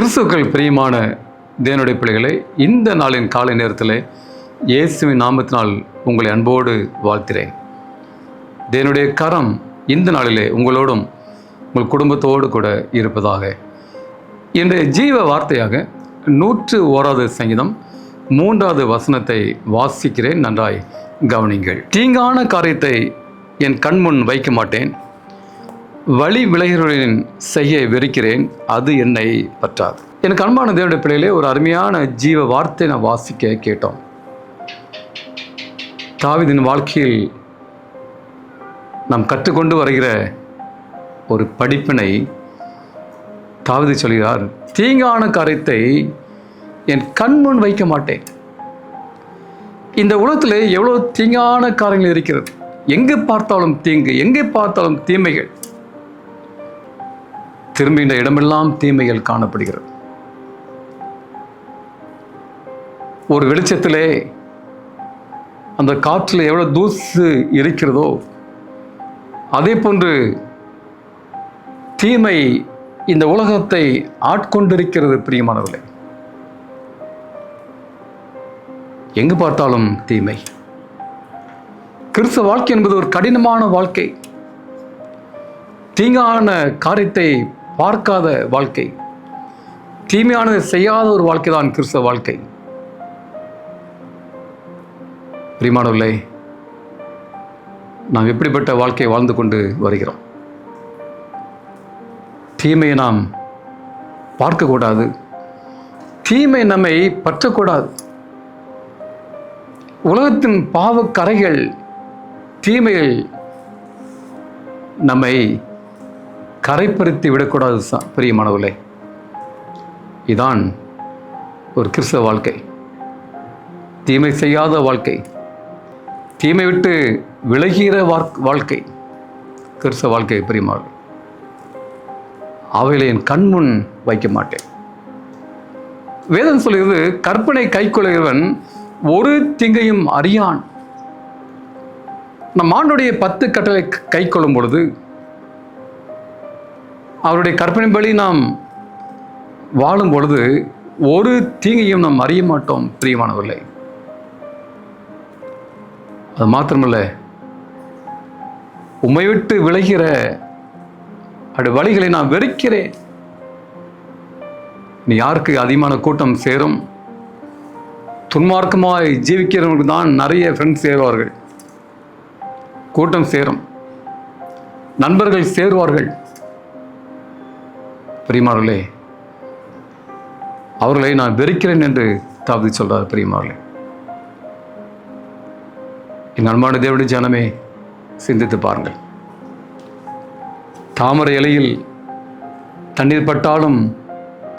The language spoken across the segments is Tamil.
கிறிஸ்துக்கள் பிரியமான தேவனுடைய பிள்ளைகளை, இந்த நாளின் காலை நேரத்தில் இயேசுவின் நாமத்தினால் உங்களை அன்போடு வாழ்த்துகிறேன். தேவனுடைய கரம் இந்த நாளிலே உங்களோடும் உங்கள் குடும்பத்தோடு கூட இருப்பதாக. இன்றைய ஜீவ வார்த்தையாக 101வது சங்கீதம் 3வது வசனத்தை வாசிக்கிறேன். நன்றாய் கவனிங்கள். தீங்கான காரியத்தை என் கண்முன் வைக்க மாட்டேன், வழி விலகிறவர்களின் செய்ய வெறுக்கிறேன், அது என்னை பற்றாது. எனக்கு அன்பான தேவனுடைய பிள்ளைகளே, ஒரு அருமையான ஜீவ வார்த்தை நான் வாசிக்க கேட்டோம். தாவீதின் வாழ்க்கையில் நாம் கற்றுக்கொண்டு வருகிற ஒரு படிப்பினை தாவீது சொல்கிறார், தீங்கான காரியத்தை என் கண்முன் வைக்க மாட்டேன். இந்த உலகத்தில் எவ்வளோ தீங்கான காரியங்கள் இருக்கிறது. எங்கே பார்த்தாலும் தீங்கு, எங்கே பார்த்தாலும் தீமைகள், திரும்பின இடமெல்லாம் தீமைகள் காணப்படுகிறது. ஒரு வெளிச்சத்திலே அந்த காற்றில் எவ்வளவு தூசு இருக்கிறதோ அதே போன்று தீமை இந்த உலகத்தை ஆட்கொண்டிருக்கிறது. பிரியமானவர்களே, எங்கு பார்த்தாலும் தீமை. கிறிஸ்தவ வாழ்க்கை என்பது ஒரு கடினமான வாழ்க்கை. தீங்கான காரியத்தை பார்க்காத வாழ்க்கை, தீமையானதை செய்யாத ஒரு வாழ்க்கை தான் கிறிஸ்தவ வாழ்க்கை. பிரியமானவர்களே, நாம் எப்படிப்பட்ட வாழ்க்கையை வாழ்ந்து கொண்டு வருகிறோம்? தீமையை நாம் பார்க்கக்கூடாது, தீமை நம்மை பற்றக்கூடாது. உலகத்தின் பாவக்கரைகள், தீமைகள் நம்மை கரைப்படுத்தி விடக்கூடாது. பிரியமானவர்களே, இதான் ஒரு கிறிஸ்தவ வாழ்க்கை. தீமை செய்யாத வாழ்க்கை, தீமை விட்டு விலகிற வாழ்க்கை கிறிஸ்தவ வாழ்க்கை. பிரியமானவர்களே, அவைகளை என் கண்முன் வைக்க மாட்டேன். வேதம் சொல்கிறது, கற்பனை கைக்கொள்கிறவன் ஒரு தீங்கையும் அறியான். நம் ஆண்டுடைய 10 கட்டளை கை கொள்ளும் பொழுது, அவருடைய கற்பனைப்படி நாம் வாழும் பொழுது ஒரு தீங்கையும் நாம் அறிய மாட்டோம். பிரியமானவர்களே, அது மாத்திரமல்ல, உம்மை விட்டு விலகிற அப்படி வழிகளை நான் வெறுக்கிறேன். நீ யாருக்கு அதிகமான கூட்டம் சேரும்? துன்மார்க்கமாய் ஜீவிக்கிறவங்களுக்கு தான் நிறைய ஃப்ரெண்ட்ஸ் சேருவார்கள், கூட்டம் சேரும், நண்பர்கள் சேருவார்கள். பிரியமானவர்களே, அவர்களை நான் வெறுக்கிறேன் என்று தாவீது சொல்றார். பிரியமானவர்களே, என் அன்பான தேவனுடைய ஜனமே, சிந்தித்து பாருங்கள். தாமரை இலையில் தண்ணீர் பட்டாலும்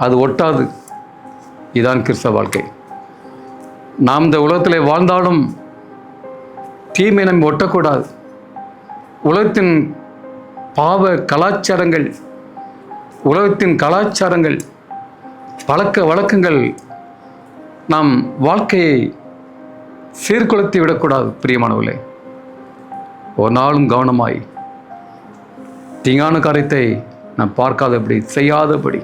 அது ஒட்டாது. இதுதான் கிறிஸ்தவ வாழ்க்கை. நாம் இந்த உலகத்தில் வாழ்ந்தாலும் தீமை நம்ம ஒட்டக்கூடாது. உலகத்தின் பாவ கலாச்சாரங்கள், உலகத்தின் கலாச்சாரங்கள், பழக்க வழக்கங்கள் நாம் வாழ்க்கையை சீர்குலைத்து விடக்கூடாது. பிரியமானவர்களே, ஒரு நாளும் கவனமாய் தீங்கான காரியத்தை நாம் பார்க்காதபடி, செய்யாதபடி,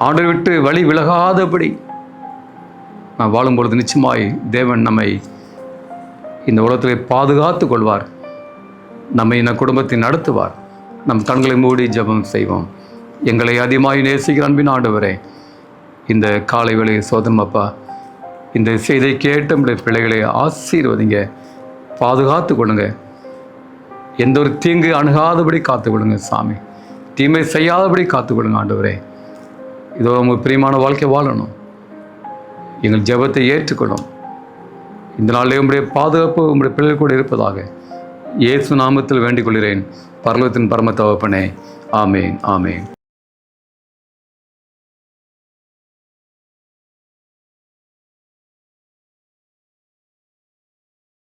ஆண்டவரை விட்டு வழி விலகாதபடி நாம் வாழும் பொழுது நிச்சயமாய் தேவன் நம்மை இந்த உலகத்திலே பாதுகாத்து கொள்வார். நம்மை இந்த குடும்பத்தை நடத்துவார். நம் கண்களை மூடி ஜெபம் செய்வோம். எங்களை அதிகமாய் நேசிக்கிற அன்பின் ஆண்டவரே, இந்த காலை வேளையை சோதனம் அப்பா, இந்த செய்தியை கேட்ட நம்முடைய பிள்ளைகளை ஆசீர்வதிங்க, பாதுகாத்து கொள்ளுங்க. எந்த ஒரு தீங்கு அணுகாதபடி காத்துக்கொள்ளுங்க சாமி. தீமை செய்யாதபடி காத்துக்கொள்ளுங்க ஆண்டவரே. இதோ உங்கள் பிரியமான வாழ்க்கை வாழணும். எங்கள் ஜெபத்தை ஏற்றுக்கொள்ளும். இந்த நாளிலே உங்களுடைய பாதுகாப்பு உங்களுடைய பிள்ளைகள் கூட இருப்பதாக இயேசு நாமத்தில் வேண்டிக் கொள்கிறேன். பரலோகத்தின் பரம தகப்பனே, ஆமேன், ஆமேன்.